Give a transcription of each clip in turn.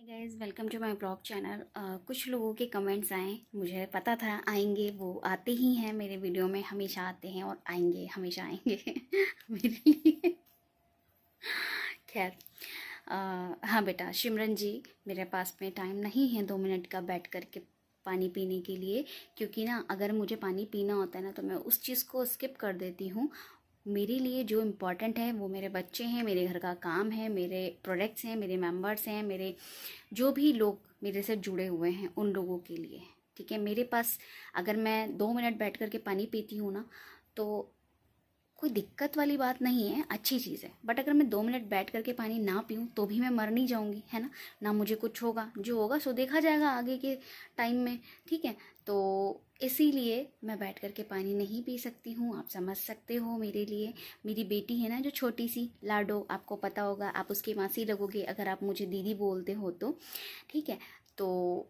Guys welcome to my blog channel. कुछ लोगों के कमेंट्स आए, मुझे पता था आएंगे, वो आते ही हैं मेरे वीडियो में, हमेशा आते हैं और आएंगे, हमेशा आएंगे मेरे लिए। खैर, हाँ बेटा सिमरन जी, मेरे पास में टाइम नहीं है 2 मिनट का बैठ कर के पानी पीने के लिए, क्योंकि ना अगर मुझे पानी पीना होता है ना तो मैं उस चीज़ को स्किप कर देती हूँ। मेरे लिए जो इम्पोर्टेंट है वो मेरे बच्चे हैं, मेरे घर का काम है, मेरे प्रोडक्ट्स हैं, मेरे मेंबर्स हैं, मेरे जो भी लोग मेरे से जुड़े हुए हैं उन लोगों के लिए। ठीक है, मेरे पास अगर मैं 2 मिनट बैठ कर के पानी पीती हूँ ना तो कोई दिक्कत वाली बात नहीं है, अच्छी चीज़ है। बट अगर मैं 2 मिनट बैठ करके पानी ना पीऊँ तो भी मैं मर नहीं जाऊँगी, है ना। ना मुझे कुछ होगा, जो होगा सो देखा जाएगा आगे के टाइम में। ठीक है, तो इसीलिए मैं बैठ करके पानी नहीं पी सकती हूँ। आप समझ सकते हो मेरे लिए। मेरी बेटी है ना जो छोटी सी लाडो, आपको पता होगा, आप उसकी मासी लगोगे अगर आप मुझे दीदी बोलते हो तो। ठीक है, तो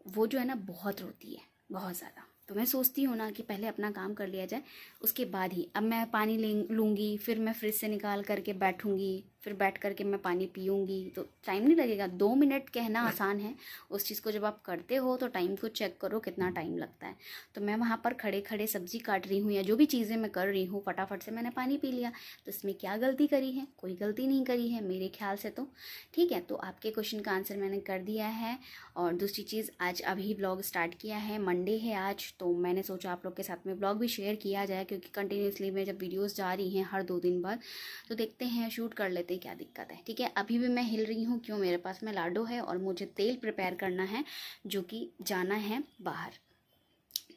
वो जो है ना बहुत रोती है, बहुत ज़्यादा। तो मैं सोचती हूँ ना कि पहले अपना काम कर लिया जाए, उसके बाद ही अब मैं पानी ले लूँगी, फिर मैं फ्रिज से निकाल करके बैठूँगी, फिर बैठ करके मैं पानी पीऊँगी तो टाइम नहीं लगेगा। 2 मिनट कहना आसान है, उस चीज़ को जब आप करते हो तो टाइम को चेक करो कितना टाइम लगता है। तो मैं वहाँ पर खड़े खड़े सब्ज़ी काट रही हूँ या जो भी चीज़ें मैं कर रही हूँ, फटाफट से मैंने पानी पी लिया। तो इसमें क्या गलती करी है? कोई गलती नहीं करी है मेरे ख्याल से तो। ठीक है, तो आपके क्वेश्चन का आंसर मैंने कर दिया है। और दूसरी चीज़, आज अभी ब्लॉग स्टार्ट किया है, मंडे है आज, तो मैंने सोचा आप लोग के साथ में ब्लॉग भी शेयर किया जाए, क्योंकि कंटिन्यूसली में जब वीडियोस जा रही हैं हर 2 दिन बाद तो देखते हैं, शूट कर लेते हैं, क्या दिक्कत है। ठीक है, अभी भी मैं हिल रही हूँ, क्यों, मेरे पास में लाडो है और मुझे तेल प्रिपेयर करना है जो कि जाना है बाहर।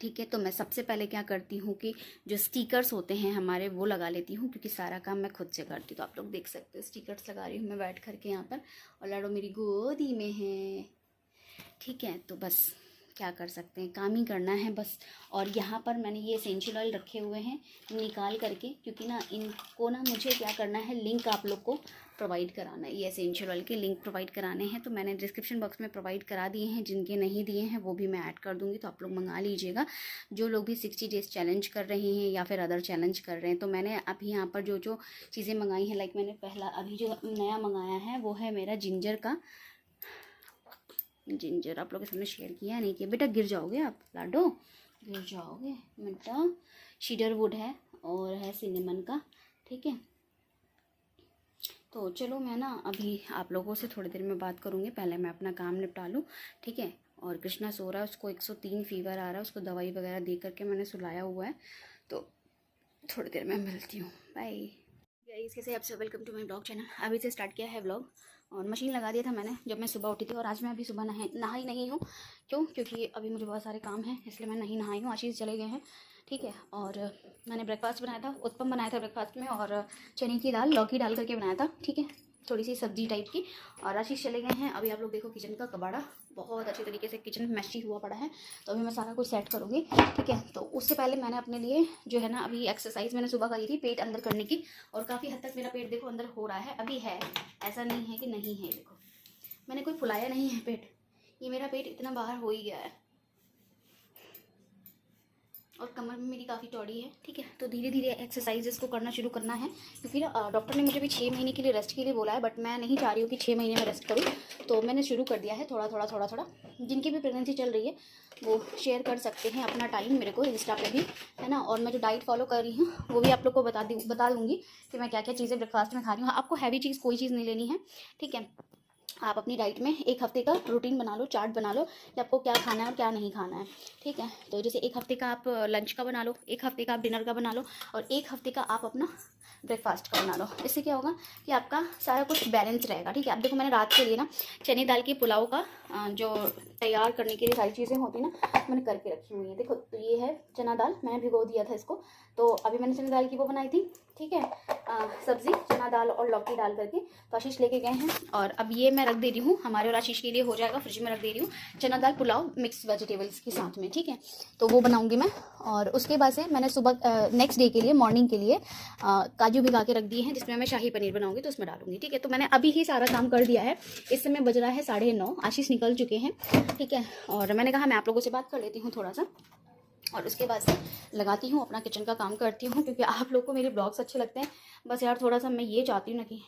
ठीक है, तो मैं सबसे पहले क्या करती हूँ कि जो स्टिकर्स होते हैं हमारे वो लगा लेती हूँ, क्योंकि सारा काम मैं खुद से करती हूँ। तो आप लोग देख सकते हो स्टिकर्स लगा रही हूँ मैं बैठ करके यहाँ पर, और लाडो मेरी गोदी में है। ठीक है, तो बस क्या कर सकते हैं, काम ही करना है बस। और यहाँ पर मैंने ये एसेंशियल ऑयल रखे हुए हैं निकाल करके, क्योंकि ना इनको ना मुझे क्या करना है, लिंक आप लोग को प्रोवाइड कराना है। ये एसेंशियल ऑयल के लिंक प्रोवाइड कराने हैं, तो मैंने डिस्क्रिप्शन बॉक्स में प्रोवाइड करा दिए हैं। जिनके नहीं दिए हैं वो भी मैं ऐड कर दूँगी, तो आप लोग मंगा लीजिएगा। जो लोग भी 60 डेज़ चैलेंज कर रहे हैं या फिर अदर चैलेंज कर रहे हैं, तो मैंने अभी यहाँ पर जो जो चीज़ें मंगाई हैं, लाइक मैंने पहला अभी जो नया मंगाया है वो है मेरा जिंजर का। जिंजर आप लोगों के सामने शेयर किया नहीं किया, बेटा गिर जाओगे आप लाडो, गिर जाओगे बेटा। शीडरवुड है और है सिनेमन का। ठीक है, तो चलो मैं ना अभी आप लोगों से थोड़ी देर में बात करूँगी, पहले मैं अपना काम निपटा लूँ। ठीक है, और कृष्णा सो रहा है, उसको 103 फीवर आ रहा है, उसको दवाई वगैरह दे करके मैंने सुलाया हुआ है, तो थोड़ी देर में मिलती हूँ, बाय गाइस। कैसे आप सब, welcome to my blog channel. अभी से स्टार्ट किया है ब्लॉग, और मशीन लगा दिया था मैंने जब मैं सुबह उठी थी, और आज मैं अभी सुबह नहाई नहीं हूँ। क्यों? क्योंकि अभी मुझे बहुत सारे काम हैं, इसलिए मैं नहीं नहाई हूँ। आशीष चले गए हैं। ठीक है, और मैंने ब्रेकफास्ट बनाया था, उत्पम बनाया था ब्रेकफास्ट में, और चने की दाल लौकी डाल करके बनाया था। ठीक है, थोड़ी सी सब्जी टाइप की। और आशीष चले गए हैं। अभी आप लोग देखो किचन का कबाड़ा बहुत अच्छी तरीके से किचन मैशी हुआ पड़ा है, तो अभी मैं सारा कुछ सेट करूँगी। ठीक है, तो उससे पहले मैंने अपने लिए जो है ना, अभी एक्सरसाइज मैंने सुबह करी थी पेट अंदर करने की, और काफ़ी हद तक मेरा पेट देखो अंदर हो रहा है, अभी है, ऐसा नहीं है कि नहीं है। देखो मैंने कोई फुलाया नहीं है पेट, ये मेरा पेट इतना बाहर हो ही गया है, और कमर में मेरी काफ़ी चौड़ी है। ठीक है, तो धीरे धीरे एक्सरसाइजेस को करना शुरू करना है, क्योंकि ना डॉक्टर ने मुझे भी 6 महीने के लिए रेस्ट के लिए बोला है, बट मैं नहीं चाह रही हूँ कि 6 महीने में रेस्ट करूँ, तो मैंने शुरू कर दिया है थोड़ा थोड़ा थोड़ा थोड़ा। जिनकी भी प्रेगनेंसी चल रही है वो शेयर कर सकते हैं अपना टाइम मेरे को इंस्टा पे भी, है ना। और मैं जो डाइट फॉलो कर रही हूँ वो भी आप लोग को बता दूँगी कि मैं क्या क्या चीज़ें ब्रेकफास्ट में खा रही हूँ। आपको हैवी चीज़ कोई चीज़ नहीं लेनी है। ठीक है, आप अपनी डाइट में एक हफ्ते का रूटीन बना लो, चार्ट बना लो कि आपको क्या खाना है और क्या नहीं खाना है। ठीक है, तो जैसे एक हफ्ते का आप लंच का बना लो, एक हफ्ते का आप डिनर का बना लो, और एक हफ्ते का आप अपना ब्रेकफास्ट का बना लो। इससे क्या होगा कि आपका सारा कुछ बैलेंस रहेगा। ठीक है, अब देखो मैंने रात के लिए ना चने दाल के पुलाव का जो तैयार करने के लिए सारी चीज़ें होती ना, मैंने करके रखी हुई है। देखो, तो ये है चना दाल, मैंने भिगो दिया था इसको, तो अभी मैंने चना दाल की वो बनाई थी। ठीक है, सब्ज़ी चना दाल और लौकी डाल करके, तो आशीष लेके गए हैं, और अब ये मैं रख दे रही हूँ हमारे और आशीष के लिए हो जाएगा, फ्रिज में रख दे रही हूँ चना दाल पुलाव मिक्स वेजिटेबल्स के साथ में। ठीक है, तो वो बनाऊंगी मैं। और उसके बाद से मैंने सुबह नेक्स्ट डे के लिए मॉर्निंग के लिए काजू भिगा के रख दिए हैं, जिसमें मैं शाही पनीर बनाऊंगी, तो उसमें डालूंगी। ठीक है, तो मैंने अभी ही सारा काम कर दिया है। इस समय बज रहा है 9:30, आशीष निकल चुके हैं। ठीक है, और मैंने कहा मैं आप लोगों से बात कर लेती हूँ थोड़ा सा, और उसके बाद से लगाती हूँ अपना किचन का काम करती हूँ, क्योंकि आप लोग को मेरे ब्लॉग्स अच्छे लगते हैं। बस यार थोड़ा सा मैं ये चाहती हूँ ना कि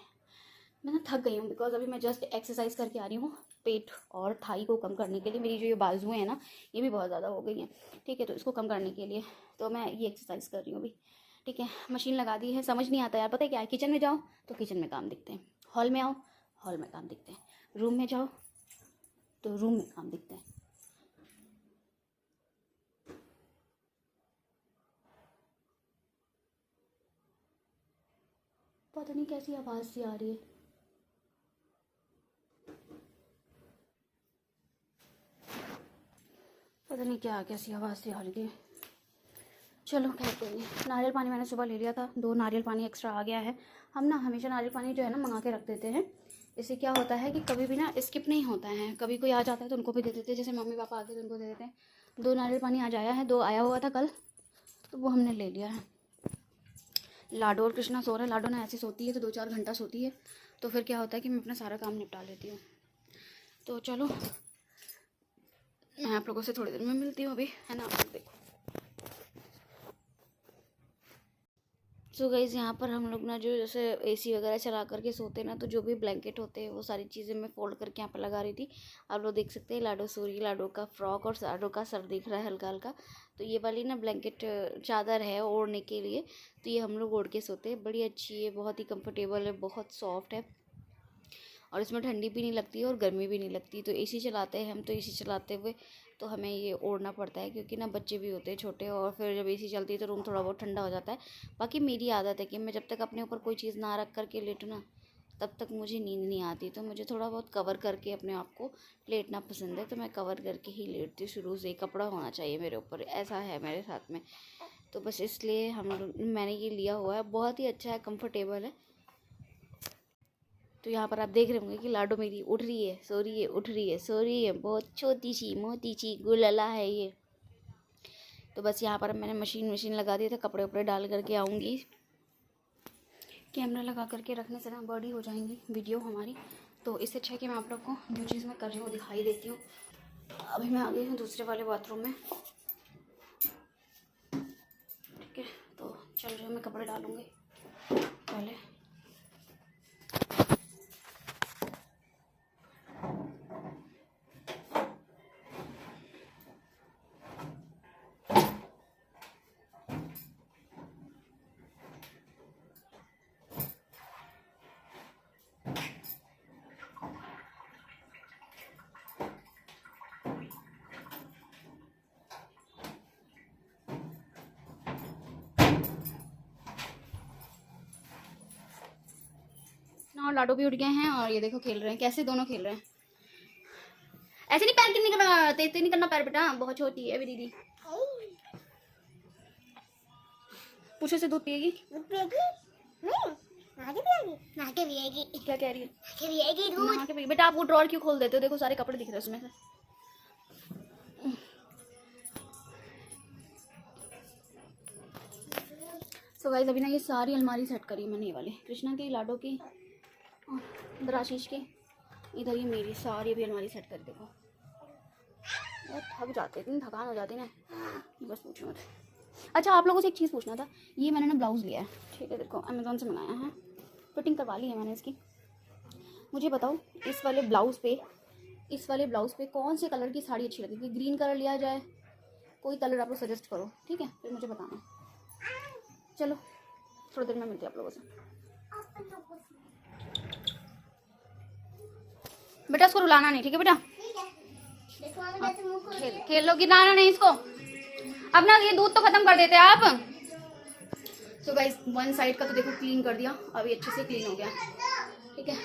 मैं ना थक गई हूँ, बिकॉज अभी मैं जस्ट एक्सरसाइज करके आ रही हूँ, पेट और थाई को कम करने के लिए, मेरी जो ये बाजुएं हैं ना ये भी बहुत ज़्यादा हो गई हैं, ठीक है। तो इसको कम करने के लिए तो मैं ये एक्सरसाइज कर रही हूँ अभी, ठीक है। मशीन लगा दी है, समझ नहीं आता यार, पता है क्या है, किचन में जाओ तो किचन में काम दिखते हैं, हॉल में आओ हॉल में काम दिखते हैं, रूम में जाओ तो रूम में काम दिखते हैं। पता नहीं कैसी आवाज़ सी आ रही है। पता नहीं क्या कैसी आवाज़ सी आ रही थी। चलो खैर कोई नहीं। नारियल पानी मैंने सुबह ले लिया था, 2 नारियल पानी एक्स्ट्रा आ गया है। हम ना हमेशा नारियल पानी जो है ना मंगा के रख देते हैं। इससे क्या होता है कि कभी भी ना स्किप नहीं होता है, कभी कोई आ जाता है तो उनको भी दे देते हैं, जैसे मम्मी पापा आते हैं तो उनको दे देते हैं। 2 नारियल पानी आज आया है, 2 आया हुआ था कल, तो वो हमने ले लिया है। लाडो और कृष्णा सो रहे हैं। लाडो ना ऐसी सोती है तो 2-4 घंटा सोती है, तो फिर क्या होता है कि मैं अपना सारा काम निपटा लेती हूँ। तो चलो मैं आप लोगों से थोड़ी देर में मिलती हूँ अभी, है ना। देखो सो गाइज़ यहाँ पर हम लोग ना जो जैसे एसी वगैरह चला करके सोते हैं ना, तो जो भी ब्लैंकेट होते हैं वो सारी चीज़ें मैं फोल्ड करके यहाँ पर लगा रही थी। आप लोग देख सकते हैं लाडो सो रही है, लाडो का फ्रॉक और लाडो का सर दिख रहा है हल्का हल्का। तो ये वाली ना ब्लैंकेट चादर है ओढ़ने के लिए, तो ये हम लोग ओढ़ के सोते हैं। बड़ी अच्छी है, बहुत ही कम्फर्टेबल है, बहुत सॉफ्ट है, और इसमें ठंडी भी नहीं लगती है और गर्मी भी नहीं लगती। तो एसी चलाते हैं हम, तो एसी चलाते हुए तो हमें ये ओढ़ना पड़ता है, क्योंकि ना बच्चे भी होते हैं छोटे, और फिर जब एसी चलती है तो रूम थोड़ा बहुत ठंडा हो जाता है। बाकी मेरी आदत है कि मैं जब तक अपने ऊपर कोई चीज़ ना रख करके लेटूँ ना, तब तक मुझे नींद नहीं आती। तो मुझे थोड़ा बहुत कवर करके अपने आप को लेटना पसंद है, तो मैं कवर करके ही लेटती हूँ। शुरू से ही कपड़ा होना चाहिए मेरे ऊपर, ऐसा है मेरे साथ में। तो बस इसलिए मैंने ये लिया हुआ है, बहुत ही अच्छा है, कम्फर्टेबल है। तो यहाँ पर आप देख रहे होंगे कि लाडो मेरी उठ रही है, सो रही है, उठ रही है, सो रही है, बहुत छोटी सी मोटी सी गुलला है ये। तो बस यहाँ पर मैंने मशीन लगा दी था, कपड़े उपड़े डाल करके आऊँगी। कैमरा लगा करके रखने से ना बड़ी हो जाएंगी वीडियो हमारी, तो इससे अच्छा है कि मैं आप लोग को जो चीज़ मैं कर रही हूँ दिखाई देती हूँ। अभी मैं आ गई हूँ दूसरे वाले बाथरूम में, ठीक है। तो चल रही हूँ, मैं कपड़े डालूँगी पहले। और लाडो भी उठ गए हैं, और ये देखो खेल रहे हैं, कैसे दोनों खेल रहे हैं। ऐसे नहीं, पैर नहीं करना, तेज नहीं करना पैर बेटा, बहुत छोटी है अभी दीदी। पूछो से दूध पिएगी? आगे पिएगी। क्या कह रही है? आगे पिएगी दूध। आगे पिएगी बेटा। आप वो ड्रॉअर क्यों खोल देते हो? देखो सारे कपड़े दिख रहे हैं उसमें से। सो गाइस अभी ना ये सारी अलमारी सेट करी मैंने, ये वाली कृष्णा की, लाडो की, इधर आशीष की, इधर ये मेरी, सारी अभी अलमारी सेट कर। देखो यार थक जाते, इतनी थकान हो जाती ना, बस पूछो मत। अच्छा आप लोगों से एक चीज़ पूछना था, ये मैंने ना ब्लाउज़ लिया है, ठीक है। देखो अमेज़ॉन से मंगाया है, फिटिंग करवा ली है मैंने इसकी। मुझे बताओ इस वाले ब्लाउज़ पे कौन से कलर की साड़ी अच्छी लगेगी? ग्रीन कलर लिया जाए, कोई कलर आप लोग सजेस्ट करो, ठीक है, फिर मुझे बताना। चलो थोड़ी देर में मिलती हूँ आप लोगों से। बेटा इसको रुलाना नहीं, ठीक है बेटा? खेल लो, गिराना नहीं इसको। अब ना ये दूध तो खत्म कर देते हैं आप। सो गाइस वन साइड का तो देखो क्लीन कर दिया, अभी अच्छे से क्लीन हो गया, ठीक है।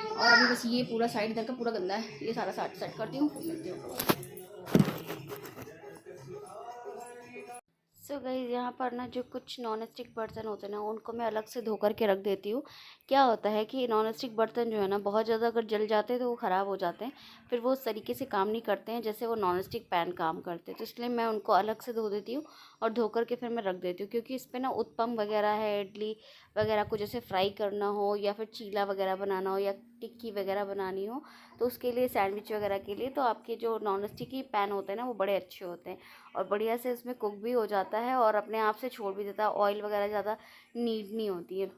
और अभी बस ये पूरा साइड इधर का पूरा गंदा है, ये सारा सेट करती हूँ, फिर मिलती हूँ। सो गाइस यहाँ पर ना जो कुछ नॉन स्टिक बर्तन होते हैं ना, उनको मैं अलग से धो करके रख देती हूँ। क्या होता है कि नॉन स्टिक बर्तन जो है ना बहुत ज़्यादा अगर जल जाते हैं तो वो ख़राब हो जाते हैं, फिर वो उस तरीके से काम नहीं करते हैं जैसे वो नॉन स्टिक पैन काम करते हैं। तो इसलिए मैं उनको अलग से धो देती हूँ और धो करके फिर मैं रख देती हूँ, क्योंकि इस पर ना उत्पम वगैरह है, इडली वगैरह को जैसे फ्राई करना हो, या फिर चीला वगैरह बनाना हो, या टिक्की वगैरह बनानी हो, तो उसके लिए, सैंडविच वगैरह के लिए, तो आपके जो नॉन स्टिक ही पैन होते हैं ना वो बड़े अच्छे होते हैं, और बढ़िया से उसमें कुक भी हो जाता है और अपने आप से छोड़ भी देता है, ऑयल वगैरह ज़्यादा नीड नहीं होती है,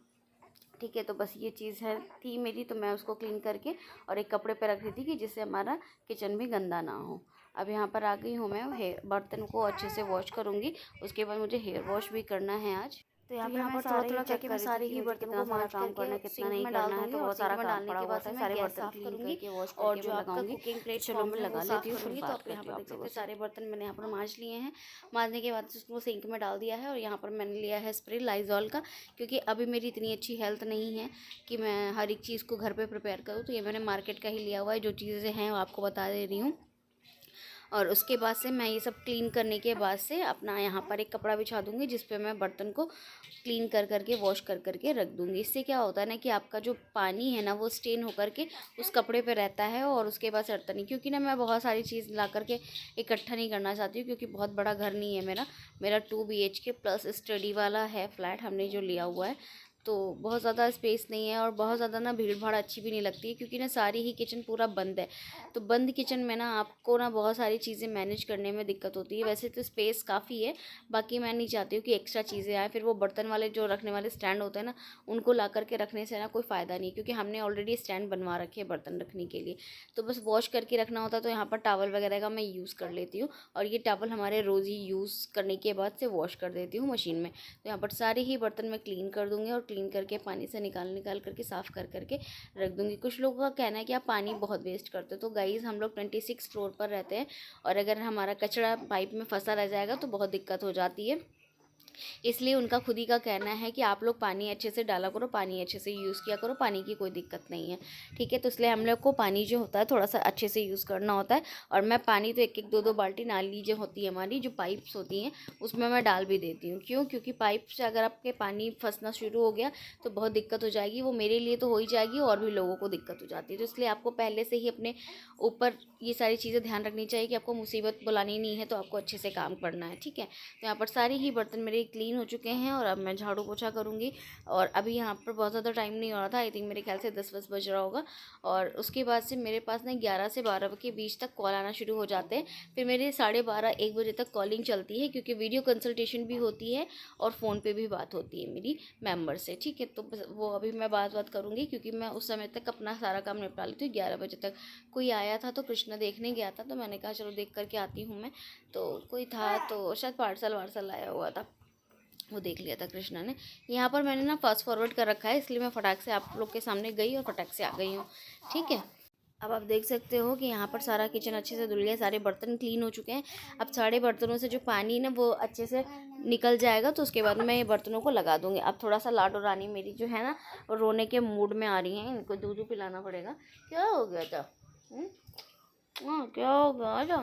ठीक है। तो बस ये चीज़ है थी मेरी, तो मैं उसको क्लीन करके और एक कपड़े पे रख रही थी कि जिससे हमारा किचन भी गंदा ना हो। अब यहाँ पर आ गई हूँ मैं, हेयर बर्तन को अच्छे से वॉश करूँगी। उसके बाद मुझे हेयर वॉश भी करना है आज। तो यहाँ पर थोड़ा थोड़ा करके मैं सारे ही बर्तनों को मांज करके कितना सिंक नहीं में डाल करना है, दूँगी तो और बहुत सिंक सारा में काम डालने पड़ा के हुआ बाद होता से है, मैं सारे गैस बर्तन साफ़ क्लीन करूँगी करके वॉश और करके जो मैं आपका लगाऊंगी। कुकिंग चलो प्लेटफॉर्म मैं है वो लगा साफ़ लेती हूँ, करूँगी। फिर तो बात अब यहाँ करती पर हूँ देख आप सकते लोगों हैं से। सारे बर्तन मैंने यहाँ पर मांज लिए हैं। मांजने के बाद उसको सिंक में डाल दिया है और यहाँ पर मैंने लिया है स्प्रे लाइजॉल का, क्योंकि अभी मेरी इतनी अच्छी हेल्थ नहीं है कि मैं हर एक चीज़ को घर पर प्रिपेयर करूँ। तो ये मैंने मार्केट का ही लिया हुआ है, जो चीज़ें हैं वो आपको बता दे रही हूँ। और उसके बाद से मैं ये सब क्लीन करने के बाद से अपना यहाँ पर एक कपड़ा बिछा दूँगी, जिस पे मैं बर्तन को क्लीन कर करके वॉश कर करके रख दूँगी। इससे क्या होता है ना कि आपका जो पानी है ना वो स्टेन होकर के उस कपड़े पे रहता है और उसके बाद सड़ता नहीं। क्योंकि ना मैं बहुत सारी चीज़ ला करके इकट्ठा नहीं करना चाहती हूँ, क्योंकि बहुत बड़ा घर नहीं है मेरा 2 BHK प्लस स्टडी वाला है फ्लैट हमने जो लिया हुआ है। तो बहुत ज़्यादा स्पेस नहीं है और बहुत ज़्यादा ना भीड़ भाड़ अच्छी भी नहीं लगती है, क्योंकि ना सारी ही किचन पूरा बंद है। तो बंद किचन में ना आपको ना बहुत सारी चीज़ें मैनेज करने में दिक्कत होती है। वैसे तो स्पेस काफ़ी है, बाकी मैं नहीं चाहती हूँ कि एक्स्ट्रा चीज़ें आएँ। फिर वो बर्तन वाले जो रखने वाले स्टैंड होते हैं ना, उनको ला करके रखने से ना कोई फ़ायदा नहीं, क्योंकि हमने ऑलरेडी स्टैंड बनवा रखे हैं बर्तन रखने के लिए। तो बस वॉश करके रखना होता है। तो यहाँ पर टॉवल वगैरह का मैं यूज़ कर लेती हूँ और ये टॉवल हमारे रोज़ ही यूज़ करने के बाद से वॉश कर देती हूँ मशीन में। तो यहाँ पर सारे ही बर्तन मैं क्लीन कर दूँगी और क्लीन करके पानी से निकाल करके साफ़ कर करके रख दूँगी। कुछ लोगों का कहना है कि आप पानी बहुत वेस्ट करते हो। तो गाइज़ हम लोग 26 फ्लोर पर रहते हैं और अगर हमारा कचरा पाइप में फंसा रह जाएगा तो बहुत दिक्कत हो जाती है। इसलिए उनका खुद ही का कहना है कि आप लोग पानी अच्छे से डाला करो, पानी अच्छे से यूज़ किया करो, पानी की कोई दिक्कत नहीं है, ठीक है। तो इसलिए हम लोग को पानी जो होता है थोड़ा सा अच्छे से यूज़ करना होता है। और मैं पानी तो एक एक दो दो बाल्टी नाली जो होती है हमारी जो पाइप्स होती हैं उसमें मैं डाल भी देती हूँ। क्यों? क्योंकि पाइप से अगर आपके पानी फंसना शुरू हो गया तो बहुत दिक्कत हो जाएगी। वो मेरे लिए तो हो ही जाएगी और भी लोगों को दिक्कत हो जाती है। तो इसलिए आपको पहले से ही अपने ऊपर ये सारी चीज़ें ध्यान रखनी चाहिए कि आपको मुसीबत बुलानी नहीं है, तो आपको अच्छे से काम करना है, ठीक है। तो यहाँ पर सारे ही बर्तन मेरे क्लीन हो चुके हैं और अब मैं झाड़ू पोछा करूँगी। और अभी यहाँ पर बहुत ज़्यादा टाइम नहीं हो रहा था, आई थिंक मेरे ख्याल से 10 बज रहा होगा। और उसके बाद से मेरे पास ना 11 से 12 के बीच तक कॉल आना शुरू हो जाते हैं। फिर मेरे 12:30-1 बजे तक कॉलिंग चलती है, क्योंकि वीडियो कंसल्टेशन भी होती है और फ़ोन पे भी बात होती है मेरी मेंबर से, ठीक है। तो बस वो अभी मैं बात करूँगी, क्योंकि मैं उस समय तक अपना सारा काम निपटा लेती हूँ 11 बजे तक। कोई आया था तो कृष्णा देखने गया था, तो मैंने कहा चलो देख करके आती हूँ मैं। तो कोई था तो शायद पार्सल वार्सल आया हुआ था, वो देख लिया था कृष्णा ने। यहाँ पर मैंने ना फास्ट फॉरवर्ड कर रखा है, इसलिए मैं फटाक से आप लोग के सामने गई और फटाक से आ गई हूँ, ठीक है। अब आप देख सकते हो कि यहाँ पर सारा किचन अच्छे से धुल गया, सारे बर्तन क्लीन हो चुके हैं। अब सारे बर्तनों से जो पानी ना वो अच्छे से निकल जाएगा, तो उसके बाद मैं ये बर्तनों को लगा दूँगी। अब थोड़ा सा लाडो रानी मेरी जो है ना वो रोने के मूड में आ रही हैं, इनको दूध पिलाना पड़ेगा। क्या हो गया था? क्या हो गया? आजा,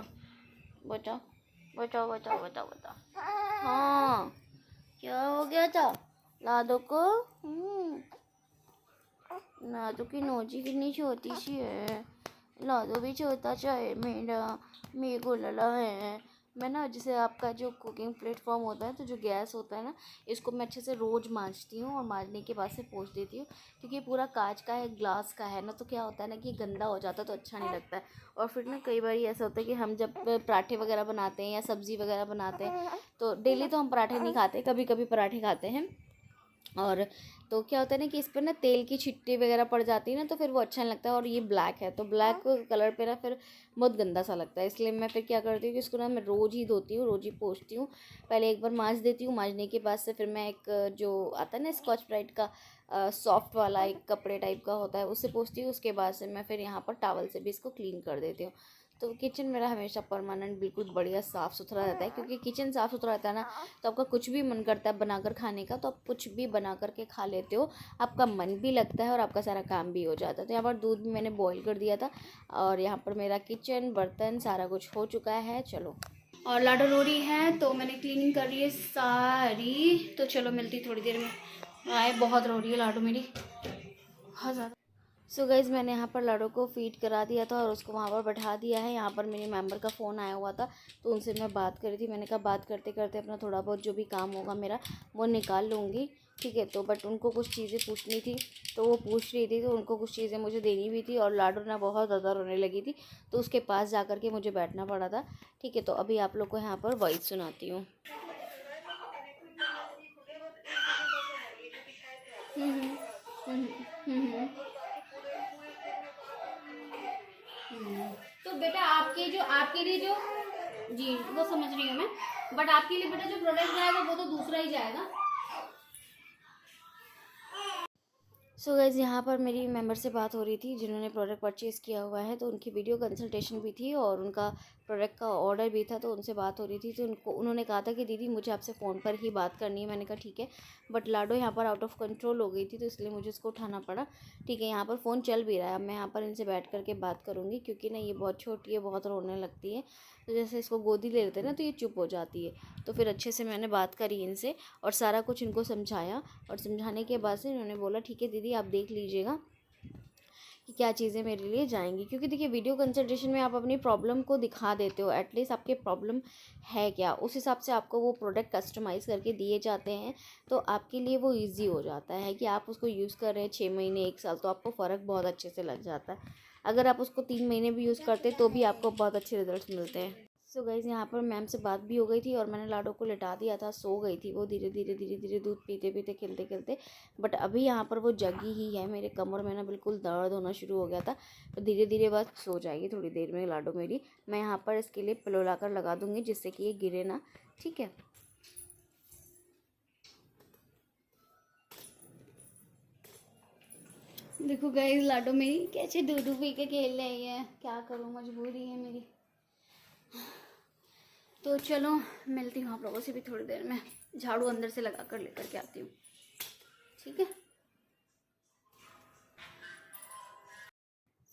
बचाओ बचाओ बचाओ बचाओ बचाओ। हाँ, क्या हो गया था लाडो को? लाडो की नोजी कितनी छोटी सी है। लाडो भी छोटा सा है मेरा, मेरे को लला है। मैं ना जैसे आपका जो कुकिंग प्लेटफॉर्म होता है, तो जो गैस होता है ना, इसको मैं अच्छे से रोज़ मांजती हूँ और मांजने के बाद से पोंछ देती हूँ, क्योंकि ये पूरा कांच का है, ग्लास का है ना। तो क्या होता है ना कि गंदा हो जाता है तो अच्छा नहीं लगता है। और फिर ना कई बार ऐसा होता है कि हम जब पराठे वगैरह बनाते हैं या सब्ज़ी वगैरह बनाते हैं, तो डेली तो हम पराठे नहीं खाते, कभी कभी पराठे खाते हैं। और तो क्या होता है ना कि इस पर ना तेल की छिट्टी वगैरह पड़ जाती है ना, तो फिर वो अच्छा नहीं लगता है। और ये ब्लैक है तो ब्लैक कलर पे ना फिर बहुत गंदा सा लगता है। इसलिए मैं फिर क्या करती हूँ कि इसको ना मैं रोज़ ही धोती हूँ, रोज़ ही पोंछती हूँ। पहले एक बार मांज देती हूँ, मांजने के बाद से फिर मैं एक जो आता है ना स्कॉच ब्राइट का सॉफ्ट वाला एक कपड़े टाइप का होता है, उससे पोंछती हूँ। उसके बाद से मैं फिर यहाँ पर टॉवल से भी इसको क्लीन कर देती हूँ। तो किचन मेरा हमेशा परमानेंट बिल्कुल बढ़िया साफ़ सुथरा रहता है, क्योंकि किचन साफ़ सुथरा रहता है ना, तो आपका कुछ भी मन करता है बनाकर खाने का, तो आप कुछ भी बना करके खा लेते हो, आपका मन भी लगता है और आपका सारा काम भी हो जाता है। तो यहाँ पर दूध भी मैंने बॉईल कर दिया था और यहाँ पर मेरा किचन बर्तन सारा कुछ हो चुका है। चलो, और लाडो रो रही है तो मैंने क्लीनिंग कर रही है सारी। तो चलो मिलती थोड़ी देर में। आए, बहुत रो रही है लाडो मेरी, बहुत ज़्यादा। सो गाइज़ मैंने यहाँ पर लाडो को फीड करा दिया था और उसको वहाँ पर बैठा दिया है। यहाँ पर मेरे मेंबर का फ़ोन आया हुआ था, तो उनसे मैं बात कर रही थी। मैंने कहा बात करते करते अपना थोड़ा बहुत जो भी काम होगा मेरा वो निकाल लूँगी, ठीक है। तो बट उनको कुछ चीज़ें पूछनी थी, तो वो पूछ रही थी, तो उनको कुछ चीज़ें मुझे देनी भी थी। और लाडो ना बहुत ज़्यादा रोने लगी थी, तो उसके पास जा कर के मुझे बैठना पड़ा था, ठीक है। तो अभी आप लोग को यहाँ पर वॉइस सुनाती हूँ। हम्म, हम्म, तो बेटा आपके लिए जो जी वो समझ रही हूँ मैं, बट आपके लिए बेटा जो प्रोडक्ट जाएगा वो तो दूसरा ही जाएगा। सो गाइज़ यहाँ पर मेरी मेंबर से बात हो रही थी जिन्होंने प्रोडक्ट परचेज़ किया हुआ है, तो उनकी वीडियो कंसल्टेशन भी थी और उनका प्रोडक्ट का ऑर्डर भी था, तो उनसे बात हो रही थी। तो उन्होंने कहा था कि दीदी मुझे आपसे फ़ोन पर ही बात करनी है। मैंने कहा ठीक है, बट लाडो यहाँ पर आउट ऑफ कंट्रोल हो गई थी, तो इसलिए मुझे उसको उठाना पड़ा। ठीक है, यहाँ पर फ़ोन चल भी रहा है। अब मैं यहाँ पर इनसे बैठ करके बात करूँगी, क्योंकि ना ये बहुत छोटी है, बहुत रोने लगती है। तो जैसे इसको गोदी ले लेते हैं ना, तो ये चुप हो जाती है। तो फिर अच्छे से मैंने बात करी इनसे और सारा कुछ इनको समझाया, और समझाने के बाद से इन्होंने बोला ठीक है दीदी आप देख लीजिएगा कि क्या चीज़ें मेरे लिए जाएंगी। क्योंकि देखिए वीडियो कंसल्टेशन में आप अपनी प्रॉब्लम को दिखा देते हो, एटलीस्ट आपके प्रॉब्लम है क्या, उस हिसाब से आपको वो प्रोडक्ट कस्टमाइज़ करके दिए जाते हैं। तो आपके लिए वो ईजी हो जाता है कि आप उसको यूज़ कर रहे हैं 6 महीने 1 साल, तो आपको फ़र्क बहुत अच्छे से लग जाता है। अगर आप उसको 3 महीने भी यूज़ करते तो भी आपको बहुत अच्छे रिजल्ट मिलते हैं। सो गाइज़ यहाँ पर मैम से बात भी हो गई थी और मैंने लाडो को लिटा दिया था, सो गई थी वो धीरे धीरे दूध पीते पीते खेलते खेलते। बट अभी यहाँ पर वो जगी ही है, मेरे कमर में ना बिल्कुल दर्द होना शुरू हो गया था। तो धीरे धीरे बस सो जाएगी थोड़ी देर में लाडो मेरी। मैं यहाँ पर इसके लिए पिलो लाकर लगा दूँगी जिससे कि ये गिरे ना, ठीक है। देखो गाइस लाडो मेरी कैसे दूध पी के खेल रही है, क्या करूँ, मजबूरी है मेरी। तो चलो मिलती हूँ आप लोगों से भी थोड़ी देर में, झाड़ू अंदर से लगा कर लेकर के आती हूँ, ठीक है।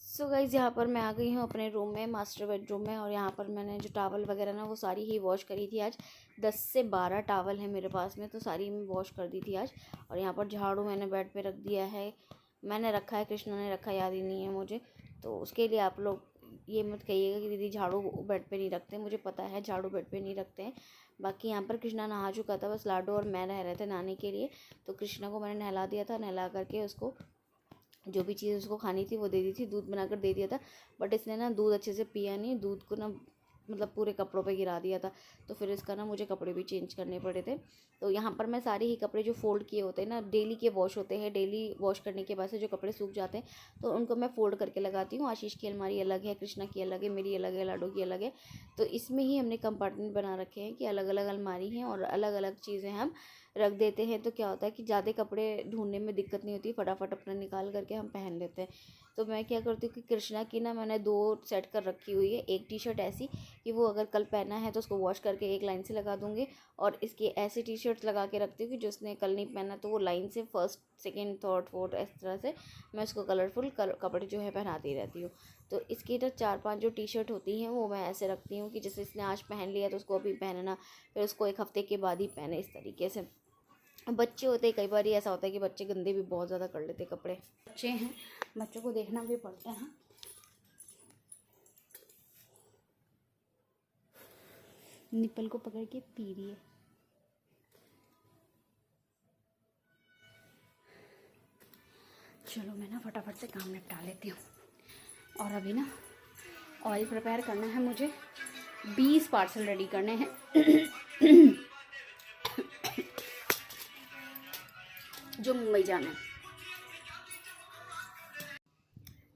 सो गाइज़ यहाँ पर मैं आ गई हूँ अपने रूम में, मास्टर बेडरूम में, और यहाँ पर मैंने जो टावल वगैरह ना वो सारी ही वॉश करी थी आज। 10 से 12 टावल है मेरे पास में, तो सारी मैं वॉश कर दी थी आज। और यहाँ पर झाड़ू मैंने बेड पे रख दिया है, मैंने रखा है, कृष्णा ने रखा, याद ही नहीं है मुझे। तो उसके लिए आप लोग ये मत कहिएगा कि दीदी झाड़ू बेड पे नहीं रखते, मुझे पता है झाड़ू बेड पे नहीं रखते हैं। बाकी यहाँ पर कृष्णा नहा चुका था, बस लाडो और मैं रह रहे थे नहाने के लिए। तो कृष्णा को मैंने नहला दिया था, नहला करके उसको जो भी चीज़ उसको खानी थी वो दे दी थी, दूध बनाकर दे दिया था। बट इसने ना दूध अच्छे से पिया नहीं, दूध को ना मतलब पूरे कपड़ों पे गिरा दिया था। तो फिर इसका ना मुझे कपड़े भी चेंज करने पड़े थे। तो यहाँ पर मैं सारे ही कपड़े जो फ़ोल्ड किए होते हैं ना, डेली के वॉश होते हैं, डेली वॉश करने के बाद से जो कपड़े सूख जाते हैं तो उनको मैं फ़ोल्ड करके लगाती हूँ। आशीष की अलमारी अलग है, कृष्णा की अलग है, मेरी अलग है, लाडो की अलग है। तो इसमें ही हमने कंपार्टमेंट बना रखे हैं कि अलग अलग अलमारी हैं और अलग अलग चीज़ें हम रख देते हैं। तो क्या होता है कि ज़्यादा कपड़े ढूंढने में दिक्कत नहीं होती, फटाफट अपना निकाल करके हम पहन लेते हैं। तो मैं क्या करती हूँ कि कृष्णा की ना मैंने 2 सेट कर रखी हुई है। एक टी शर्ट ऐसी कि वो अगर कल पहना है तो उसको वॉश करके एक लाइन से लगा दूँगी, और इसकी ऐसी टी शर्ट्स लगा के रखती हूँ कि जो उसने कल नहीं पहना तो वो लाइन से फर्स्ट सेकेंड थर्ड फोर्थ इस तरह से मैं उसको कलरफुल कपड़े जो है पहनाती रहती हूँ। तो इसकी तो 4-5 जो टी शर्ट होती हैं वो मैं ऐसे रखती हूँ कि जैसे इसने आज पहन लिया तो उसको अभी पहनना, फिर उसको 1 हफ्ते के बाद ही पहने, इस तरीके से। बच्चे होते हैं, कई बार ऐसा होता है कि बच्चे गंदे भी बहुत ज़्यादा कर लेते कपड़े, बच्चे हैं, बच्चों को देखना भी पड़ता है। निप्पल को पकड़ के पी रही है। चलो मैं ना फटाफट से काम निपटा लेती हूँ। और अभी ना ऑयल प्रिपेयर करना है मुझे, 20 पार्सल रेडी करने हैं जो मुंबई जाना है।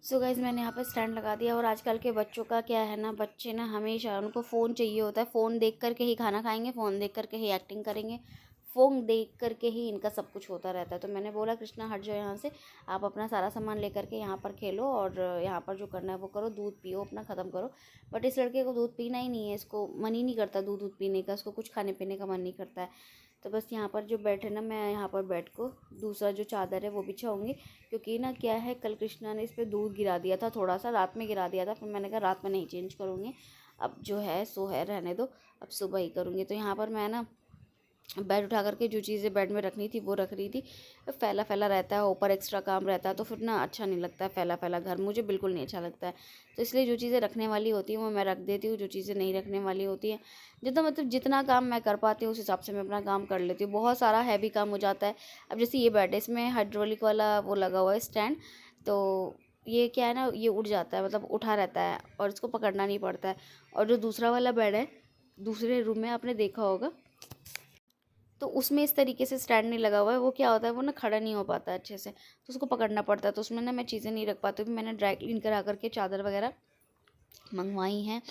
सो गाइज़ मैंने यहाँ पर स्टैंड लगा दिया। और आजकल के बच्चों का क्या है ना, बच्चे ना हमेशा उनको फ़ोन चाहिए होता है, फ़ोन देख करके ही खाना खाएंगे, फ़ोन देख करके ही एक्टिंग करेंगे, फ़ोन देख करके ही इनका सब कुछ होता रहता है। तो मैंने बोला कृष्णा हट जाओ यहाँ से, आप अपना सारा सामान लेकर के यहाँ पर खेलो और यहाँ पर जो करना है वो करो, दूध पियो अपना, ख़त्म करो। बट इस लड़के को दूध पीना ही नहीं है, इसको मन ही नहीं करता दूध पीने का, इसको कुछ खाने पीने का मन नहीं करता है। तो बस यहाँ पर जो बेड है ना, मैं यहाँ पर बेड को दूसरा जो चादर है वो बिछाऊँगी, क्योंकि ना क्या है, कल कृष्णा ने इस पर दूध गिरा दिया था, थोड़ा सा रात में गिरा दिया था, फिर मैंने कहा रात में नहीं चेंज करूँगी, अब जो है सो है, रहने दो, अब सुबह ही करूँगी। तो यहाँ पर मैं ना बेड उठा करके जो चीज़ें बेड में रखनी थी वो रख रही थी। फैला फैला रहता है, ऊपर एक्स्ट्रा काम रहता है तो फिर ना अच्छा नहीं लगता है, फैला फैला घर मुझे बिल्कुल नहीं अच्छा लगता है। तो इसलिए जो चीज़ें रखने वाली होती हैं वो मैं रख देती हूँ, जो चीज़ें नहीं रखने वाली होती हैं, जितना मतलब जितना काम मैं कर पाती हूँ उस हिसाब से मैं अपना काम कर लेती हूँ। बहुत सारा हैवी काम हो जाता है। अब जैसे ये बेड है, इसमें हाइड्रोलिक वाला वो लगा हुआ है स्टैंड, तो ये क्या है ना, ये उठ जाता है, मतलब उठा रहता है और इसको पकड़ना नहीं पड़ता है। और जो दूसरा वाला बेड है दूसरे रूम में, आपने देखा होगा, तो उसमें इस तरीके से स्टैंड नहीं लगा हुआ है, वो क्या होता है वो ना खड़ा नहीं हो पाता अच्छे से, तो उसको पकड़ना पड़ता है, तो उसमें ना मैं चीज़ें नहीं रख पाती हूँ। मैंने ड्राई क्लीन करा करके चादर वगैरह मंगवाई हैं,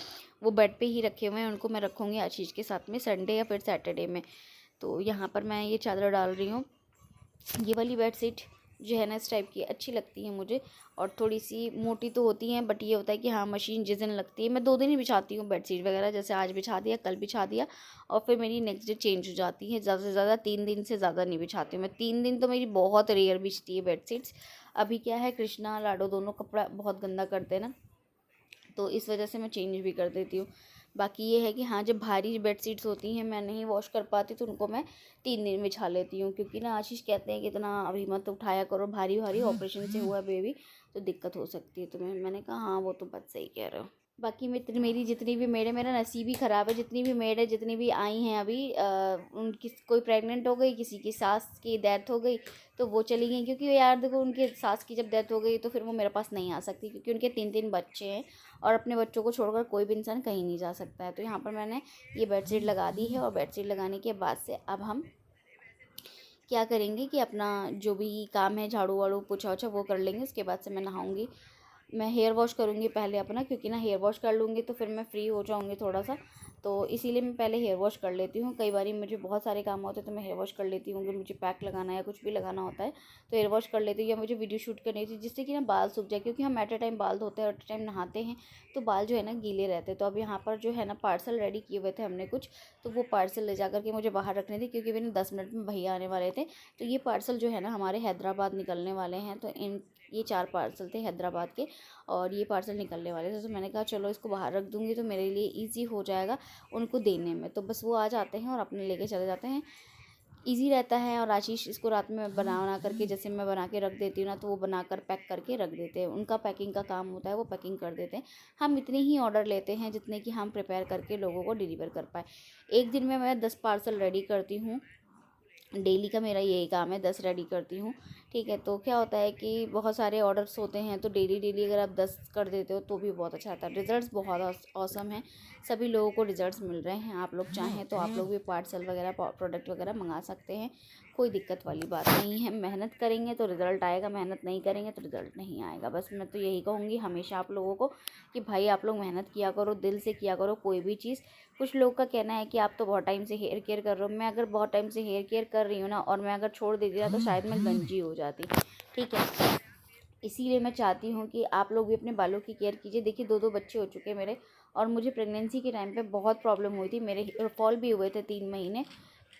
वो बेड पे ही रखे हुए हैं, उनको मैं रखूँगी आशीष के साथ में संडे या फिर सैटरडे में। तो यहाँ पर मैं ये चादर डाल रही हूँ। ये वाली बेडशीट जो है ना इस टाइप की अच्छी लगती है मुझे, और थोड़ी सी मोटी तो होती हैं, बट ये होता है कि हाँ मशीन जिस दिन लगती है, मैं 2 दिन ही बिछाती हूँ बेडशीट वगैरह, जैसे आज बिछा दिया कल बिछा दिया और फिर मेरी नेक्स्ट डे चेंज हो जाती है। ज़्यादा से ज़्यादा 3 दिन से ज़्यादा नहीं बिछाती हूँ मैं, 3 दिन तो मेरी बहुत रेयर बिछती है बेडशीट्स। अभी क्या है कृष्णा लाडो दोनों कपड़ा बहुत गंदा करते हैं ना, तो इस वजह से मैं चेंज भी कर देती हूँ। बाकी ये है कि हाँ जब भारी बेडशीट्स होती हैं मैं नहीं वॉश कर पाती तो उनको मैं 3 दिन बिछा लेती हूँ, क्योंकि ना आशीष कहते हैं कि इतना अभी मत उठाया करो भारी भारी, ऑपरेशन से हुआ बेबी तो दिक्कत हो सकती है तुम्हें। मैंने कहा हाँ वो तो बात सही कह रहे हो। बाकी मेरी जितनी भी मेड है, मेरा नसीब ही ख़राब है, जितनी भी मेड है जितनी भी आई हैं अभी उनकी कोई प्रेग्नेंट हो गई, किसी की सास की डेथ हो गई तो वो चली गई, क्योंकि यार देखो उनके सास की जब डेथ हो गई तो फिर वो मेरे पास नहीं आ सकती, क्योंकि उनके 3 बच्चे हैं और अपने बच्चों को छोड़कर कोई भी इंसान कहीं नहीं जा सकता है। तो यहाँ पर मैंने ये बेडशीट लगा दी है, और बेडशीट लगाने के बाद से अब हम क्या करेंगे कि अपना जो भी काम है झाड़ू वाड़ू पोछा वोछा वो कर लेंगे। उसके बाद से मैं नहाऊंगी, मैं हेयर वॉश करूँगी पहले अपना, क्योंकि ना हेयर वॉश कर लूँगी तो फिर मैं फ्री हो जाऊँगी थोड़ा सा, तो इसीलिए मैं पहले हेयर वॉश कर लेती हूँ। कई बार मुझे बहुत सारे काम होते हैं तो मैं हेयर वॉश कर लेती हूँ, अगर मुझे पैक लगाना है कुछ भी लगाना होता है तो हेयर वॉश कर लेती हूँ, या मुझे वीडियो शूट करनी थी जिससे कि ना बाल सूख जाए, क्योंकि हम एट अ टाइम बाल धोते हैं और एट अ टाइम नहाते हैं तो बाल जो है ना गीले रहते हैं। तो अब यहाँ पर जो है ना पार्सल रेडी किए हुए थे हमने कुछ, तो वो पार्सल ले जा करके मुझे बाहर रखने थे, क्योंकि मैंने 10 मिनट में भैया आने वाले थे। तो ये पार्सल जो है ना हमारे हैदराबाद निकलने वाले हैं, तो ये 4 पार्सल थे हैदराबाद के और ये पार्सल निकलने वाले थे, तो मैंने कहा चलो इसको बाहर रख दूँगी तो मेरे लिए ईज़ी हो जाएगा उनको देने में। तो बस वो आ जाते हैं और अपने लेके चले जाते हैं, ईज़ी रहता है। और आशीष इसको रात में बना करके, जैसे मैं बना के रख देती हूँ ना तो वो बनाकर पैक करके रख देते हैं, उनका पैकिंग का काम होता है, वो पैकिंग कर देते हैं। हम इतने ही ऑर्डर लेते हैं जितने कि हम प्रिपेयर करके लोगों को डिलीवर कर पाए। एक दिन में मैं 10 पार्सल रेडी करती हूँ, डेली का मेरा यही काम है, 10 रेडी करती हूँ। ठीक है, तो क्या होता है कि बहुत सारे ऑर्डर्स होते हैं तो डेली अगर आप 10 कर देते हो तो भी बहुत अच्छा आता है, रिज़ल्ट्स बहुत ऑसम हैं, सभी लोगों को रिज़ल्ट्स मिल रहे हैं। आप लोग चाहें तो आप लोग भी पार्सल वगैरह प्रोडक्ट वगैरह मंगा सकते हैं, कोई दिक्कत वाली बात नहीं है। मेहनत करेंगे तो रिज़ल्ट आएगा, मेहनत नहीं करेंगे तो रिज़ल्ट नहीं आएगा। बस मैं तो यही कहूँगी हमेशा आप लोगों को कि भाई आप लोग मेहनत किया करो, दिल से किया करो कोई भी चीज़। कुछ लोग का कहना है कि आप तो बहुत टाइम से हेयर केयर कर रहे हो, मैं अगर बहुत टाइम से हेयर केयर कर रही हूँ ना और मैं अगर छोड़ देती ना तो शायद मैं गंजी हो जाती। ठीक है, इसीलिए मैं चाहती हूँ कि आप लोग भी अपने बालों की केयर कीजिए। देखिए 2 बच्चे हो चुके हैं मेरे, और मुझे प्रेगनेंसी के टाइम पे बहुत प्रॉब्लम हुई थी, मेरे हेयर फॉल भी हुए थे 3 महीने।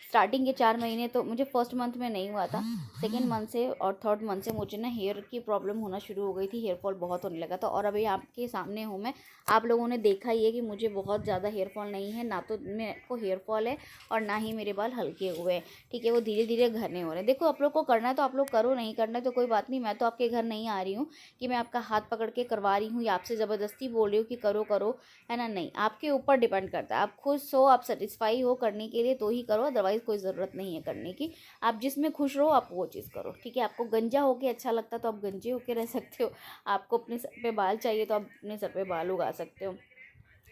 स्टार्टिंग के 4 महीने तो मुझे फर्स्ट मंथ में नहीं हुआ था, सेकंड मंथ से और थर्ड मंथ से मुझे ना हेयर की प्रॉब्लम होना शुरू हो गई थी, हेयर फॉल बहुत होने लगा था। और अभी आपके सामने हूँ मैं, आप लोगों ने देखा ही है कि मुझे बहुत ज़्यादा हेयर फॉल नहीं है, ना तो मेरे को हेयर फॉल है और ना ही मेरे बाल हल्के हुए हैं। ठीक है, वो धीरे धीरे घने हो रहे हैं। देखो आप लोग को करना है तो आप लोग करो, नहीं करना है तो कोई बात नहीं। मैं तो आपके घर नहीं आ रही हूँ कि मैं आपका हाथ पकड़ के करवा रही हूँ या आपसे ज़बरदस्ती बोल रही हूँ कि करो करो, है ना, नहीं, आपके ऊपर डिपेंड करता है। आप खुश हो, आप सेटिस्फाई हो करने के लिए तो ही करो, अदरवाइज़ कोई ज़रूरत नहीं है करने की। आप जिसमें खुश रहो आप वो चीज़ करो। ठीक है, आपको गंजा होके अच्छा लगता है तो आप गंजे होके रह सकते हो, आपको अपने सर पे बाल चाहिए तो आप अपने सर पे बाल उगा सकते हो।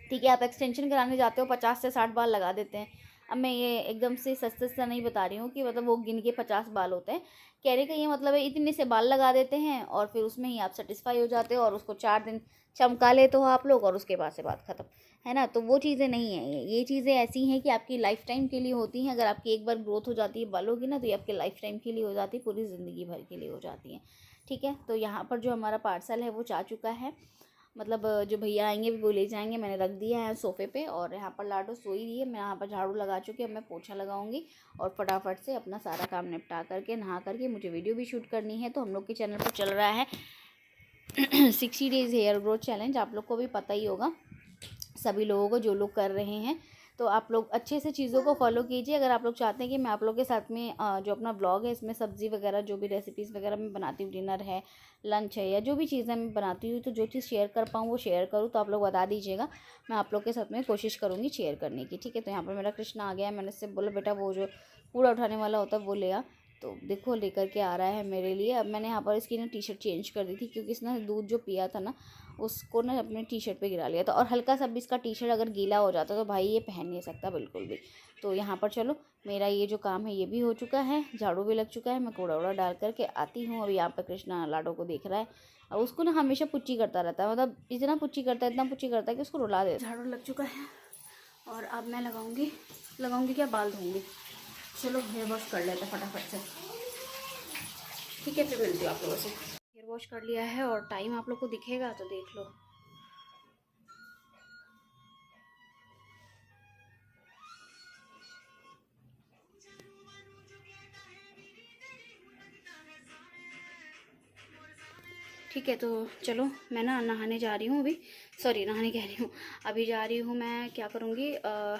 ठीक है, आप एक्सटेंशन कराने जाते हो 50 से 60 बाल लगा देते हैं। अब मैं ये एकदम से सस्ते सा नहीं बता रही हूँ कि मतलब वो गिन के 50 बाल होते हैं, कहने का ये मतलब है इतने से बाल लगा देते हैं और फिर उसमें ही आप सेटिस्फाई हो जाते हो और उसको 4 दिन चमका लेते हो आप लोग और उसके बाद से बात ख़त्म, है ना। तो वो चीज़ें नहीं है, ये चीज़ें ऐसी हैं कि आपकी लाइफ टाइम के लिए होती हैं। अगर आपकी एक बार ग्रोथ हो जाती है बालों की ना तो ये आपके लाइफ टाइम के लिए हो जाती है, पूरी ज़िंदगी भर के लिए हो जाती है। ठीक है, तो यहाँ पर जो हमारा पार्सल है वो जा चुका है, मतलब जो भैया आएंगे वो ले जाएंगे। मैंने रख दिया है सोफ़े पे और यहाँ पर लाडो सोई रही है, मैं यहाँ पर झाड़ू लगा चुकी हूँ, अब मैं पोछा लगाऊंगी और फटाफट से अपना सारा काम निपटा करके नहा करके मुझे वीडियो भी शूट करनी है। तो हम लोग के चैनल पर चल रहा है 60 डेज़ हेयर ग्रोथ चैलेंज, आप लोग को भी पता ही होगा, सभी लोगों को जो लोग कर रहे हैं। तो आप लोग अच्छे से चीज़ों को फॉलो कीजिए। अगर आप लोग चाहते हैं कि मैं आप लोग के साथ में जो अपना ब्लॉग है इसमें सब्ज़ी वगैरह जो भी रेसिपीज़ वगैरह मैं बनाती हूँ, डिनर है, लंच है, या जो भी चीज़ें मैं बनाती हूँ, तो जो चीज़ शेयर कर पाऊँ वो शेयर करूँ, तो आप लोग बता दीजिएगा, मैं आप लोग के साथ में कोशिश करूँगी शेयर करने की। ठीक है, तो यहाँ पर मेरा कृष्णा आ गया है, मैंने उससे बोला बेटा वो जो कूड़ा उठाने वाला होता है वो ले आ, तो देखो लेकर के आ रहा है मेरे लिए। अब मैंने यहाँ पर इसकी ना टी शर्ट चेंज कर दी थी, क्योंकि इसने दूध जो पिया था ना उसको ना अपने टी शर्ट पे गिरा लिया था। और हल्का सा भी इसका टी शर्ट अगर गीला हो जाता तो भाई ये पहन नहीं सकता बिल्कुल भी। तो यहाँ पर चलो मेरा ये जो काम है ये भी हो चुका है, झाड़ू भी लग चुका है। मैं कूड़ा वूड़ा डाल करके आती हूँ। अभी यहाँ पर कृष्णा लाडो को देख रहा है और उसको ना हमेशा पुच्ची करता रहता है, मतलब इतना पुच्ची करता है, इतना पुच्ची करता है कि उसको रुला दे। झाड़ू लग चुका है और अब मैं लगाऊंगी क्या, बाल धोऊंगी। चलो हेयर वॉश कर लेते हैं फटाफट से, ठीक है। फिर मिलती हूँ आप लोगों से। हेयर वॉश कर लिया है और टाइम आप लोग को दिखेगा तो देख लो। ठीक है, तो चलो मैं ना नहाने जा रही हूँ अभी। सॉरी, नहाने कह रही हूँ, अभी जा रही हूँ। मैं क्या करूँगी,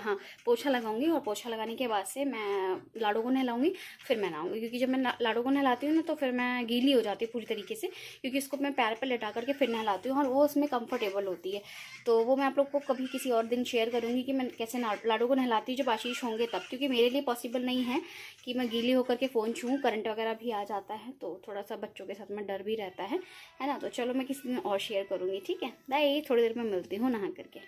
हाँ पोछा लगाऊंगी और पोछा लगाने के बाद से मैं लाडो को नहलाऊंगी, फिर मैं नहाऊंगी। क्योंकि जब मैं लाडो को नहलाती हूँ ना तो फिर मैं गीली हो जाती हूँ पूरी तरीके से, क्योंकि उसको मैं पैर पर लेटा करके फिर नहलाती हूँ और वो उसमें कंफर्टेबल होती है। तो वो मैं आप लोग को कभी किसी और दिन शेयर करूँगी कि मैं कैसे लाडो को नहलाती हूँ जब आशीष होंगे तब, क्योंकि मेरे लिए पॉसिबल नहीं है कि मैं गीली होकर के फ़ोन छूँ। करंट वगैरह भी आ जाता है तो थोड़ा सा बच्चों के साथ में डर भी रहता है ना। तो चलो मैं किसी दिन और शेयर करूँगी, ठीक है। बाय, थोड़ी देर में मिलती हूँ नहा करके।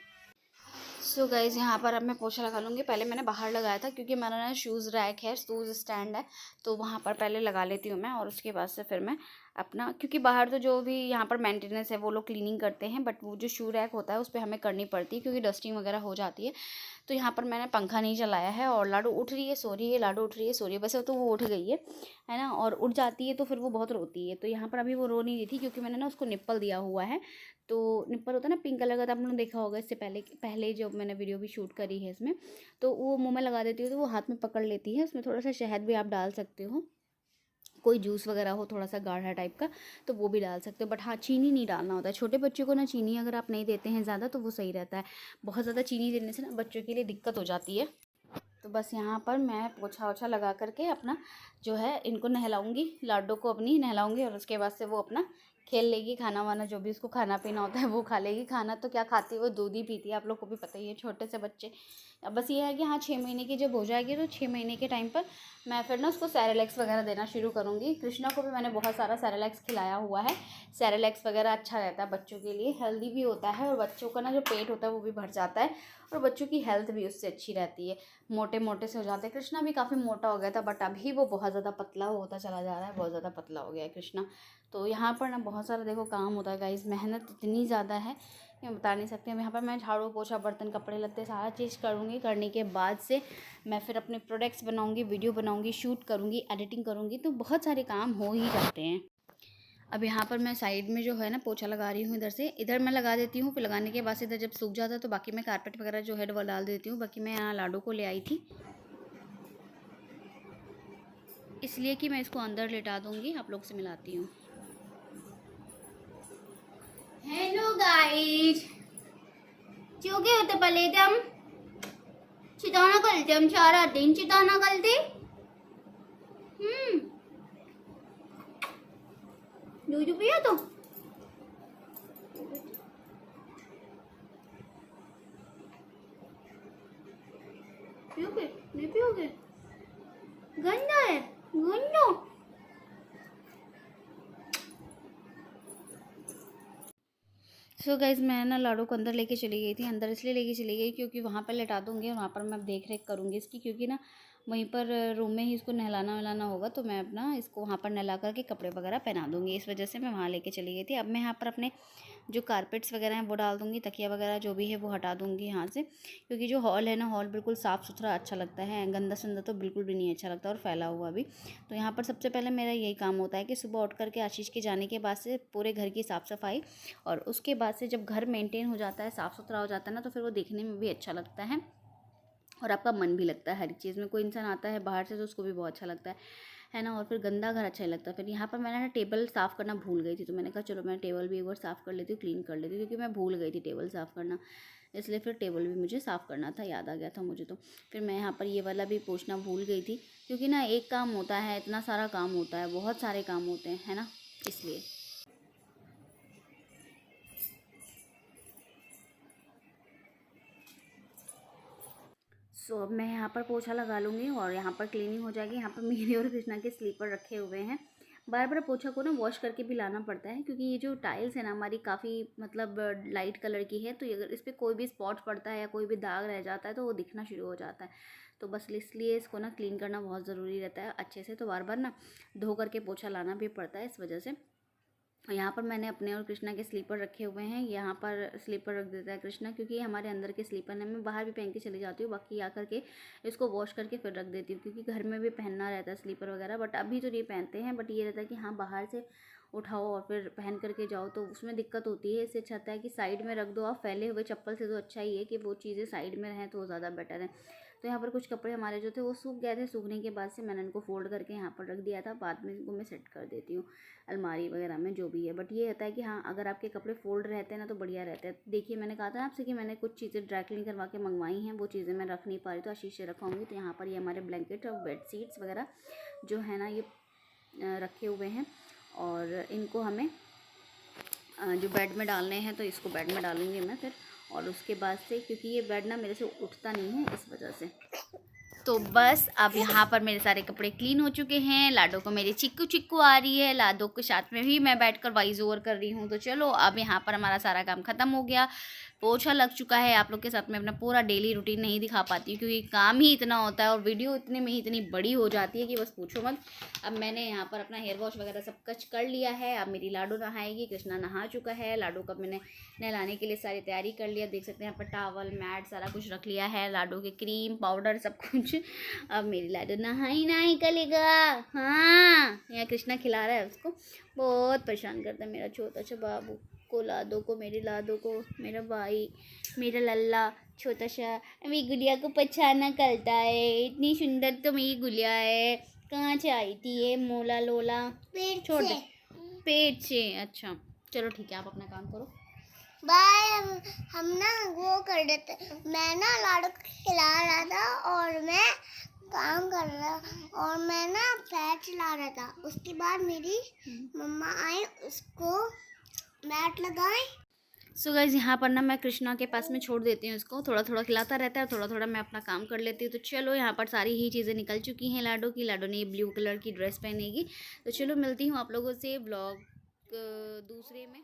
सो गाइज़ यहाँ पर अब मैं पोछा लगा लूँगी। पहले मैंने बाहर लगाया था क्योंकि मेरा ना शूज़ रैक है, शूज़ स्टैंड है, तो वहाँ पर पहले लगा लेती हूँ मैं। और उसके बाद से फिर मैं अपना, क्योंकि बाहर तो जो भी यहाँ पर मेंटेनेंस है वो लोग क्लीनिंग करते हैं, बट वो जो शू रैक होता है उस पर हमें करनी पड़ती है क्योंकि डस्टिंग वगैरह हो जाती है। तो यहाँ पर मैंने पंखा नहीं चलाया है और लाडो उठ रही है, सो रही है, लाडो उठ रही है, सो रही है। वैसे तो वो उठ गई है ना, और उठ जाती है तो फिर वो बहुत रोती है। तो यहाँ पर अभी वो रो नहीं रही थी क्योंकि मैंने ना उसको निप्पल दिया हुआ है। तो निप्पल होता है ना पिंक कलर का, तो आप लोगों ने देखा होगा इससे पहले जो मैंने वीडियो भी शूट करी है इसमें। तो वो मुँह में लगा देती हूँ तो वो हाथ में पकड़ लेती है। उसमें थोड़ा सा शहद भी आप डाल सकते हो, कोई जूस वगैरह हो थोड़ा सा गाढ़ा टाइप का तो वो भी डाल सकते हो। बट हाँ, चीनी नहीं डालना होता है छोटे बच्चों को ना। चीनी अगर आप नहीं देते हैं ज़्यादा तो वो सही रहता है। बहुत ज़्यादा चीनी देने से ना बच्चों के लिए दिक्कत हो जाती है। तो बस यहाँ पर मैं पोछा ओछा लगा करके अपना जो है इनको नहलाऊंगी, लाडो को अपनी नहलाऊंगी और उसके बाद से वो अपना खेल लेगी। खाना वाना जो भी उसको खाना पीना होता है वो खा लेगी। खाना तो क्या खाती है वो, दूध ही पीती है, आप लोग को भी पता ही है छोटे से बच्चे। अब बस ये है कि हाँ 6 महीने की जब हो जाएगी तो 6 महीने के टाइम पर मैं फिर ना उसको सेरेलैक्स वगैरह देना शुरू करूँगी। कृष्णा को भी मैंने बहुत सारा सेरेलैक्स खिलाया हुआ है। सेरेलैक्स वगैरह अच्छा रहता है बच्चों के लिए, हेल्दी भी होता है और बच्चों का ना जो पेट होता है वो भी भर जाता है और बच्चों की हेल्थ भी उससे अच्छी रहती है। मोटे मोटे से हो जाते हैं। कृष्णा भी काफ़ी मोटा हो गया था बट अभी वो बहुत ज़्यादा पतला होता चला जा रहा है, बहुत ज़्यादा पतला हो गया है कृष्णा। तो यहाँ पर ना बहुत सारा देखो काम होता है गाइस, मेहनत इतनी ज़्यादा है कि मैं बता नहीं सकती। यहाँ पर मैं झाड़ू पोछा बर्तन कपड़े लत्ते सारा चीज़ करूँगी। करने के बाद से मैं फिर अपने प्रोडक्ट्स बनाऊँगी, वीडियो बनाऊँगी, शूट करूँगी, एडिटिंग करूँगी, तो बहुत सारे काम हो ही जाते हैं। अब यहाँ पर मैं साइड में जो है ना पोछा लगा रही हूँ, इधर मैं लगा देती हूँ। फिर लगाने के बाद से इधर जब सूख जाता है तो बाकी मैं कारपेट वगैरह जो है वो डाल देती हूँ। बाकी मैं यहाँ लाडो को ले आई थी इसलिए कि मैं इसको अंदर लेटा दूँगी। आप लोग से मिलाती हूँ। हेलो गाइस, चुके होते पहले हम चिताना करते, हम सारा दिन चिताना करते। दूध पिया तो पियोगे नहीं पियोगे, गंदा है गंदा। सो गाइज मैं ना लाडो को अंदर लेके चली गई थी। अंदर इसलिए लेके चली गई क्योंकि वहाँ पर लेटा दूँगी और वहाँ पर मैं देख रेख करूँगी इसकी, क्योंकि ना वहीं पर रूम में ही इसको नहलाना वहलाना होगा। तो मैं अपना इसको वहाँ पर नहला करके कपड़े वगैरह पहना दूँगी, इस वजह से मैं वहाँ लेके चली गई थी। अब मैं यहाँ पर अपने जो कारपेट्स वगैरह हैं वो डाल दूँगी, तकिया वगैरह जो भी है वो हटा दूँगी यहाँ से, क्योंकि जो हॉल है ना, हॉल बिल्कुल साफ़ सुथरा अच्छा लगता है, गंदा संदा तो बिल्कुल भी नहीं अच्छा लगता और फैला हुआ भी। तो यहाँ पर सबसे पहले मेरा यही काम होता है कि सुबह उठ करके आशीष के जाने के बाद से पूरे घर की साफ़ सफाई, और उसके बाद से जब घर मेंटेन हो जाता है, साफ़ सुथरा हो जाता है ना, तो फिर वो देखने में भी अच्छा लगता है और आपका मन भी लगता है हर चीज़ में। कोई इंसान आता है बाहर से तो उसको भी बहुत अच्छा लगता है ना। और फिर गंदा घर अच्छा नहीं लगता। फिर यहाँ पर मैंने ना टेबल साफ़ करना भूल गई थी, तो मैंने कहा चलो मैं टेबल भी एक बार साफ़ कर लेती हूँ, क्लीन कर लेती हूँ, क्योंकि मैं भूल गई थी टेबल साफ़ करना, इसलिए फिर टेबल भी मुझे साफ़ करना था, याद आ गया था मुझे। तो फिर मैं यहाँ पर ये वाला भी पोंछना भूल गई थी, क्योंकि ना एक काम होता है, इतना सारा काम होता है, बहुत सारे काम होते हैं, है ना, इसलिए। सो अब मैं यहाँ पर पोछा लगा लूँगी और यहाँ पर क्लीनिंग हो जाएगी। यहाँ पर मेरे और कृष्णा के स्लीपर रखे हुए हैं, बार बार पोछा को ना वॉश करके भी लाना पड़ता है, क्योंकि ये जो टाइल्स है ना हमारी काफ़ी मतलब लाइट कलर की है, तो अगर इस पर कोई भी स्पॉट पड़ता है या कोई भी दाग रह जाता है तो वो दिखना शुरू हो जाता है। तो बस इसलिए इसको ना क्लीन करना बहुत ज़रूरी रहता है अच्छे से, तो बार बार ना धो करके पोछा लाना भी पड़ता है इस वजह से। यहाँ पर मैंने अपने और कृष्णा के स्लीपर रखे हुए हैं। यहाँ पर स्लीपर रख देता है कृष्णा, क्योंकि ये हमारे अंदर के स्लीपर हैं। मैं बाहर भी पहन के चली जाती हूँ, बाकी आकर के इसको वॉश करके फिर रख देती हूँ, क्योंकि घर में भी पहनना रहता है स्लीपर वगैरह। बट अभी तो नहीं पहनते हैं, बट ये रहता है कि हाँ बाहर से उठाओ और फिर पहन करके जाओ तो उसमें दिक्कत होती है। इससे अच्छा है कि साइड में रख दो आप फैले हुए चप्पल से, तो अच्छा ही है कि वो चीज़ें साइड में रहें तो वो ज़्यादा बेटर है। तो यहाँ पर कुछ कपड़े हमारे जो थे वो सूख गए थे, सूखने के बाद से मैंने उनको फोल्ड करके यहाँ पर रख दिया था। बाद में इनको मैं सेट कर देती हूँ अलमारी वगैरह में जो भी है। बट ये रहता है कि हाँ अगर आपके कपड़े फोल्ड रहते हैं ना तो बढ़िया रहते हैं। देखिए मैंने कहा था आपसे कि मैंने कुछ चीज़ें ड्राई क्लीन करवा के मंगवाई हैं, वो चीज़ें मैं रख नहीं पा रही तो आशीष से रखवाऊँगी। तो यहाँ पर ये हमारे ब्लैंकेट और बेड शीट्स वगैरह जो है ना ये रखे हुए हैं, और इनको हमें जो बेड में डालने हैं तो इसको बेड में डालूंगी मैं फिर। और उसके बाद से क्योंकि ये बेड ना मेरे से उठता नहीं है इस वजह से, तो बस अब यहाँ पर मेरे सारे कपड़े क्लीन हो चुके हैं। लाडो को मेरी चिक्कू चिक्कू आ रही है, लाडो के साथ में भी मैं बैठकर वॉइस ओवर कर रही हूँ। तो चलो अब यहाँ पर हमारा सारा काम ख़त्म हो गया, पोछा लग चुका है। आप लोग के साथ में अपना पूरा डेली रूटीन नहीं दिखा पाती हूँ, क्योंकि काम ही इतना होता है और वीडियो इतने में ही इतनी बड़ी हो जाती है कि बस पूछो मत। अब मैंने यहाँ पर अपना हेयर वॉश वगैरह सब कुछ कर लिया है। अब मेरी लाडो नहाएगी, कृष्णा नहा चुका है। लाडो का मैंने नहलाने के लिए सारी तैयारी कर लिया, देख सकते हैं यहाँ पर टावल मैट सारा कुछ रख लिया है, लाडो के क्रीम पाउडर सब कुछ। अब मेरी लाडो नहाई नहीं करेगा। हाँ यहाँ कृष्णा खिला रहा है उसको, बहुत परेशान करता है मेरा छोटा सा बाबू को, लाडो को, मेरी लाडो को, मेरा भाई, मेरा लल्ला छोटा सा। मेरी गुड़िया को पहचाना करता है, इतनी सुंदर तो मेरी गुड़िया है। कहाँ से आई थी ये मोला लोला? पेट छोड़ दे, पेट से। अच्छा चलो ठीक है, आप अपना काम करो। बाय। हम ना वो कर देते, मैं ना लाडो को खिला रहा था और मैं काम कर रहा और मैं ना पैर चला रहा था। उसके बाद मेरी मम्मा आई, उसको मैट लगाए। सो गाइस यहाँ पर ना मैं कृष्णा के पास में छोड़ देती हूँ इसको, थोड़ा थोड़ा खिलाता रहता है और थोड़ा थोड़ा मैं अपना काम कर लेती हूँ। तो चलो यहाँ पर सारी ही चीज़ें निकल चुकी हैं लाडो की। लाडो ने ये ब्लू कलर की ड्रेस पहनेगी। तो चलो मिलती हूँ आप लोगों से ब्लॉग दूसरे में।